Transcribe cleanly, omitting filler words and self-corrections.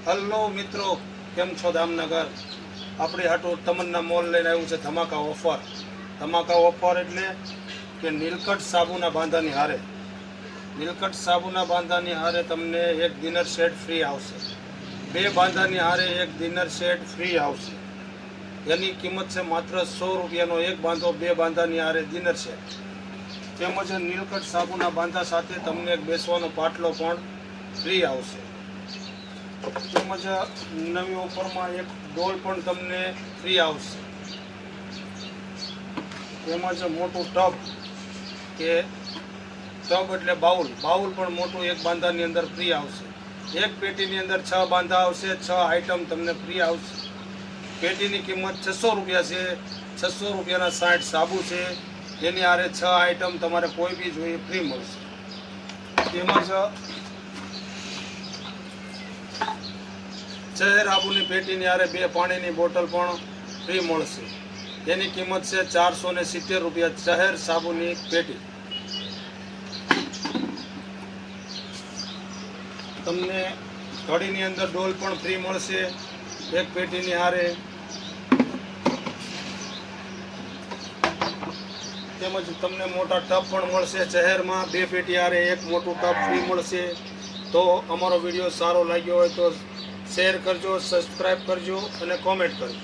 Hello મિત્રો, કેમ છો દામનગર? આપણી હાટું તમન્ના મોલ લઈને આવ્યું છે ધમાકા ઓફર. ધમાકા ઓફર એટલે કે નીલકંઠ સાબુના બાંધાની હારે તમને એક ડિનર સેટ ફ્રી આવશે. 2 બાંધાની હારે એક ડિનર સેટ ફ્રી આવશે. એની કિંમત છે માત્ર 100 રૂપિયાનો એક બાંધો, 2 બાંધાની હારે ડિનર સેટ. તેમજ નીલકંઠ સાબુના બાંધા સાથે તમને એક બેસવાનો પાટલો પણ ફ્રી આવશે. તેમજ નવી ઓફરમાં એક ડોલ પણ તમને ફ્રી આવશે. તેમજ મોટું ટબ એટલે બાઉલ પણ મોટું એક બાંધાની અંદર ફ્રી આવશે. એક પેટીની અંદર 6 બાંધા આવશે, 6 આઈટમ તમને ફ્રી આવશે. પેટીની કિંમત 600 રૂપિયા છે. 600 રૂપિયાના 60 સાબુ છે. એની હારે 6 આઈટમ તમારે કોઈ બી જોઈએ ફ્રી મળશે. તેમજ ચહેર આબુની પેટીની હારે 2 પાણીની બોટલ પણ ફ્રી મળશે. એની કિંમત છે 470 રૂપિયા ચહેર સાબુની પેટી. તમને ઘડીની અંદર ડોલ પણ ફ્રી મળશે એક પેટીની હારે. તેમજ તમને મોટા ટબ પણ મળશે ચહેરમાં. 2 પેટી હારે એક મોટું ટબ ફ્રી મળશે. તો અમારો વિડીયો સારો લાગ્યો હોય તો શેર કરજો, સબસ્ક્રાઈબ કરજો અને કોમેન્ટ કરજો.